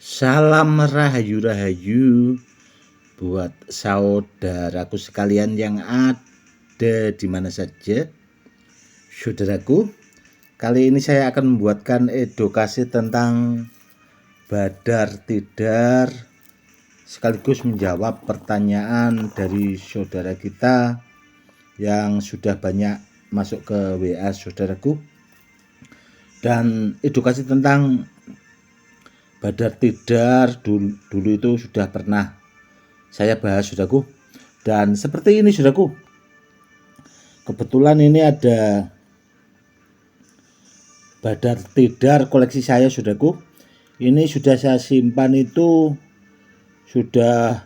Salam rahayu-rahayu buat saudaraku sekalian yang ada di mana saja. Saudaraku, kali ini saya akan membuatkan edukasi tentang badar tidar sekaligus menjawab pertanyaan dari saudara kita yang sudah banyak masuk ke WA saudaraku. Dan edukasi tentang badar tidar dulu itu sudah pernah saya bahas saudaraku. Dan seperti ini saudaraku, kebetulan ini ada badar tidar koleksi saya saudaraku. Ini sudah saya simpan itu sudah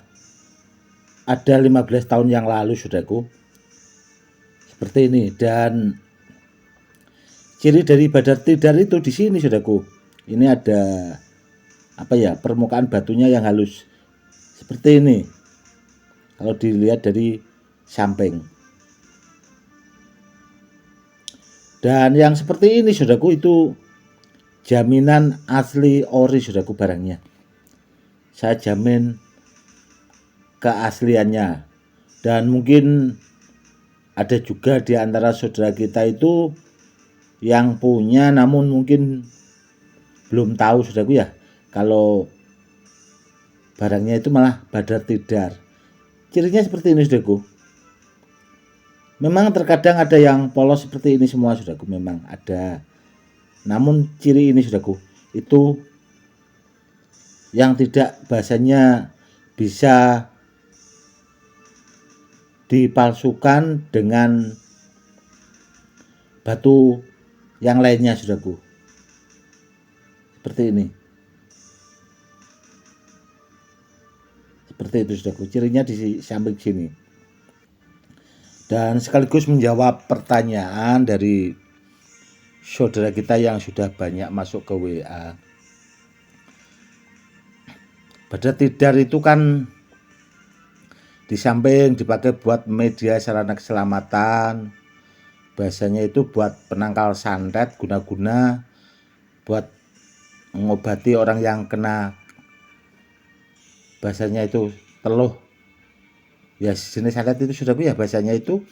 ada 15 tahun yang lalu saudaraku. Seperti ini. Dan ciri dari badar tidar itu di sini saudaraku. Ini ada permukaan batunya yang halus seperti ini. Kalau dilihat dari samping. Dan yang seperti ini saudaraku itu jaminan asli ori saudaraku barangnya. Saya jamin keasliannya. Dan mungkin ada juga di antara saudara kita itu yang punya namun mungkin belum tahu saudaraku ya, kalau barangnya itu malah badar tidar. Cirinya seperti ini saudaraku. Memang terkadang ada yang polos seperti ini semua saudaraku, memang ada. Namun ciri ini saudaraku itu yang tidak bahasanya bisa dipalsukan dengan batu yang lainnya saudaraku. Seperti ini. Seperti itu saudaraku, cirinya di samping sini. Dan sekaligus menjawab pertanyaan dari saudara kita yang sudah banyak masuk ke WA. Badar tidar itu kan di samping dipakai buat media sarana keselamatan, bahasanya itu buat penangkal santet, guna-guna buat mengobati orang yang kena bahasanya itu teluh. Ya jenis santet itu sudah ya, bahasanya itu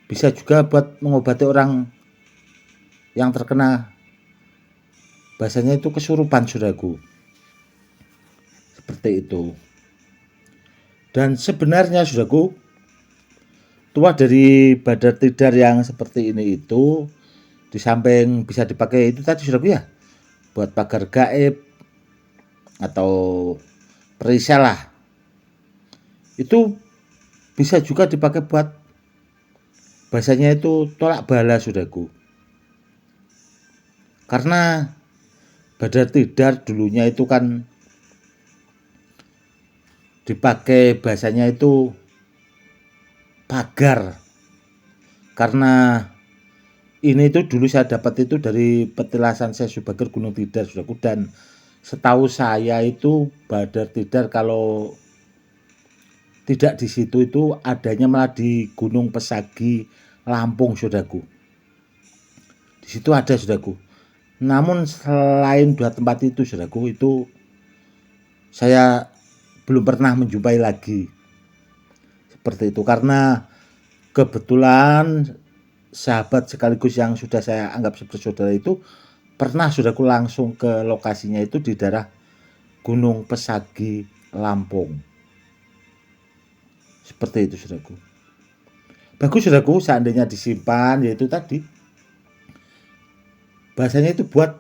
bisa juga buat mengobati orang yang terkena bahasanya itu kesurupan saudaraku. Seperti itu. Dan sebenarnya saudaraku, tuah dari badar tidar yang seperti ini itu di samping bisa dipakai itu tadi saudaraku ya, buat pagar gaib atau perisai lah. Itu bisa juga dipakai buat bahasanya itu tolak bala saudaraku. Karena badar tidar dulunya itu kan dipakai bahasanya itu pagar. Karena ini itu dulu saya dapat itu dari petilasan saya Subagir Gunung Tidar saudaraku. Dan setahu saya itu badar tidar kalau tidak di situ itu adanya malah di Gunung Pesagi, Lampung saudaraku. Di situ ada saudaraku. Namun selain dua tempat itu saudaraku, itu saya belum pernah menjumpai lagi. Seperti itu, karena kebetulan sahabat sekaligus yang sudah saya anggap seperti saudara itu pernah saudaraku langsung ke lokasinya itu di daerah Gunung Pesagi, Lampung. Seperti itu saudaraku. Bagus saudaraku seandainya disimpan, yaitu tadi bahasanya itu buat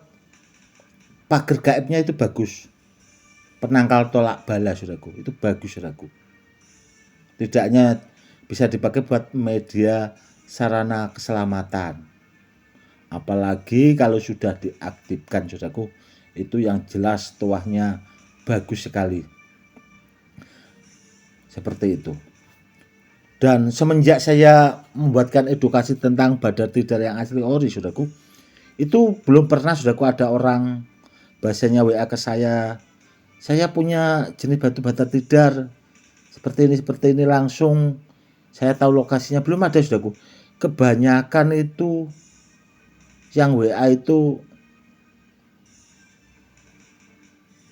pagar gaibnya itu bagus. Penangkal tolak bala saudaraku, itu bagus saudaraku. Tidaknya bisa dipakai buat media sarana keselamatan. Apalagi kalau sudah diaktifkan saudaraku, itu yang jelas tuahnya bagus sekali. Seperti itu. Dan semenjak saya membuatkan edukasi tentang badar tidar yang asli ori saudaraku, itu belum pernah saudaraku ada orang bahasanya WA ke saya punya jenis batu badar tidar seperti ini langsung saya tahu lokasinya. Belum ada saudaraku. Kebanyakan itu yang WA itu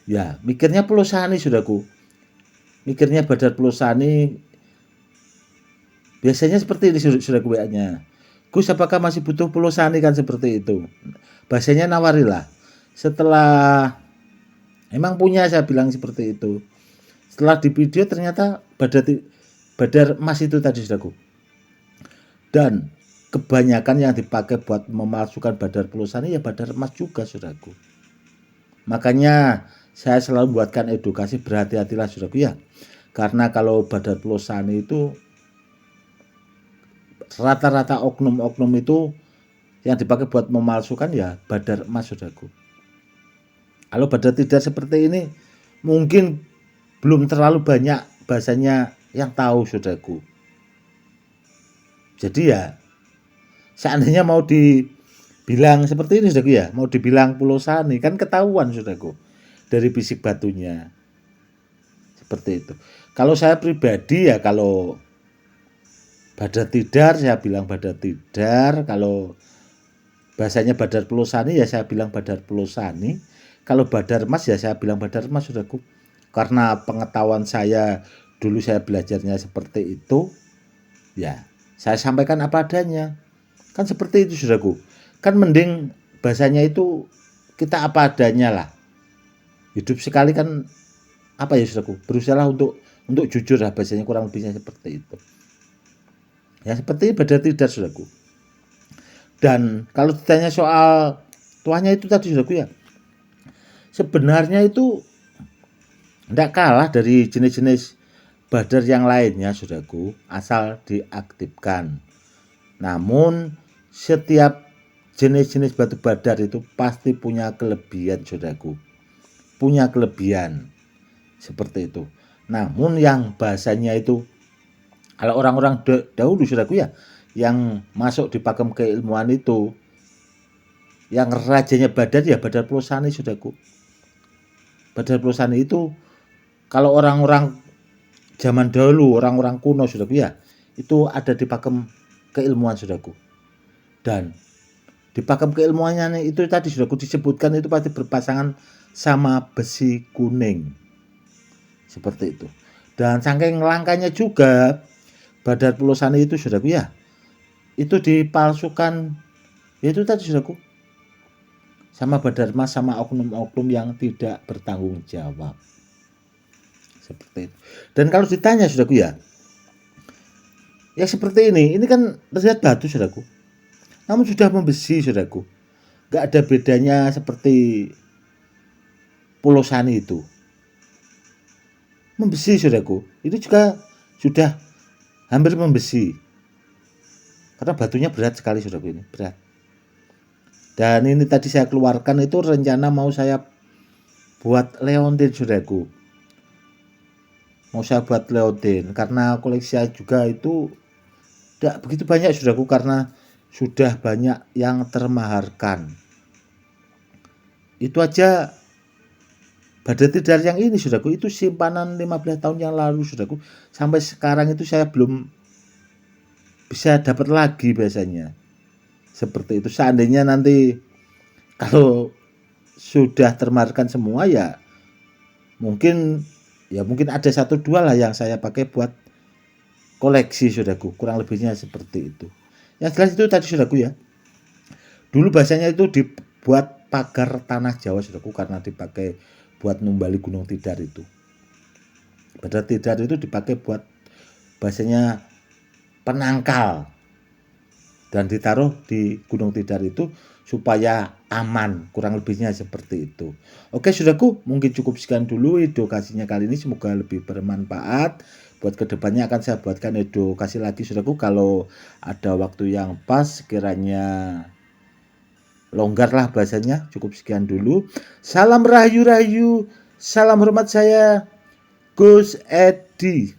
Ya, mikirnya Pulosani Saudaraku. Mikirnya Badar Pulosani biasanya seperti ini Saudaraku WA-nya. Gus, apakah masih butuh Pulosani, kan seperti itu. Bahasanya nawarilah. Setelah emang punya, saya bilang seperti itu. Setelah di video ternyata Badar emas itu tadi Saudaraku. Dan kebanyakan yang dipakai buat memalsukan Badar Pulosani ya Badar emas juga Saudaraku. Makanya saya selalu buatkan edukasi, berhati-hatilah Saudaraku ya. Karena kalau Badar Pulosani itu rata-rata oknum-oknum itu yang dipakai buat memalsukan ya Badar emas Saudaraku. Kalau Badar Tidar seperti ini mungkin belum terlalu banyak bahasanya yang tahu Saudaraku. Jadi ya seandainya mau dibilang seperti ini Saudaraku ya, mau dibilang Pulosani kan ketahuan Saudaraku dari bisik batunya. Seperti itu. Kalau saya pribadi ya, kalau Badar Tidar saya bilang Badar Tidar, kalau bahasanya Badar Pulosani ya saya bilang Badar Pulosani. Kalau Badar emas ya saya bilang Badar emas Saudaraku. Karena pengetahuan saya dulu saya belajarnya seperti itu, ya saya sampaikan apa adanya. Kan seperti itu Saudaraku. Kan mending bahasanya itu kita apa adanya lah. Hidup sekali kan apa ya Saudaraku, berusaha untuk jujur lah, bahasanya kurang lebihnya seperti itu. Ya seperti Badar Tidar Saudaraku. Dan kalau ditanya soal tuanya itu tadi Saudaraku ya, sebenarnya itu tidak kalah dari jenis-jenis Badar yang lainnya Saudaraku, asal diaktifkan. Namun setiap jenis-jenis batu badar itu pasti punya kelebihan Saudaraku. Punya kelebihan seperti itu. Namun yang bahasanya itu kalau orang-orang dahulu Saudaraku ya, yang masuk di pakem keilmuan itu, yang rajanya Badar ya Badar Pulosani Saudaraku. Badar Pulosani itu kalau orang-orang zaman dahulu, orang-orang kuno Saudaraku ya, itu ada di pakem keilmuan Saudaraku. Dan di pakem keilmuannya itu tadi Saudaraku disebutkan itu pasti berpasangan sama besi kuning. Seperti itu. Dan saking langkanya juga Badar Pulosani itu Saudaraku ya, itu dipalsukan itu tadi Saudaraku sama Badar emas, sama oknum-oknum yang tidak bertanggung jawab. Seperti itu. Dan kalau ditanya Saudaraku ya, ya seperti ini kan terlihat batu Saudaraku, namun sudah membesi Saudaraku. Gak ada bedanya seperti Pulosani itu. Membesi Saudaraku, itu juga sudah hampir membesi. Karena batunya berat sekali Saudaraku, ini berat. Dan ini tadi saya keluarkan itu rencana mau saya buat leontin Saudaraku. Mau saya buat leontin karena koleksi saya juga itu tidak begitu banyak Saudaraku, karena sudah banyak yang termaharkan. Itu aja Badar Tidar yang ini Saudaraku, itu simpanan 15 tahun yang lalu Saudaraku. Sampai sekarang itu saya belum bisa dapat lagi biasanya. Seperti itu. Seandainya nanti kalau sudah termaharkan semua ya mungkin ada 1-2 lah yang saya pakai buat koleksi Saudaraku. Kurang lebihnya seperti itu. Yang jelas itu tadi Saudaraku ya, dulu bahasanya itu dibuat pagar tanah Jawa Saudaraku, karena dipakai buat numbali Gunung Tidar itu. Badar Tidar itu dipakai buat bahasanya penangkal dan ditaruh di Gunung Tidar itu supaya aman, kurang lebihnya seperti itu. Oke Saudaraku, mungkin cukup sekian dulu edukasinya kali ini, semoga lebih bermanfaat. Buat kedepannya akan saya buatkan edukasi lagi Saudaraku, kalau ada waktu yang pas, sekiranya longgar lah bahasanya. Cukup sekian dulu. Salam rahayu-rahayu, salam hormat, saya Gus Edi.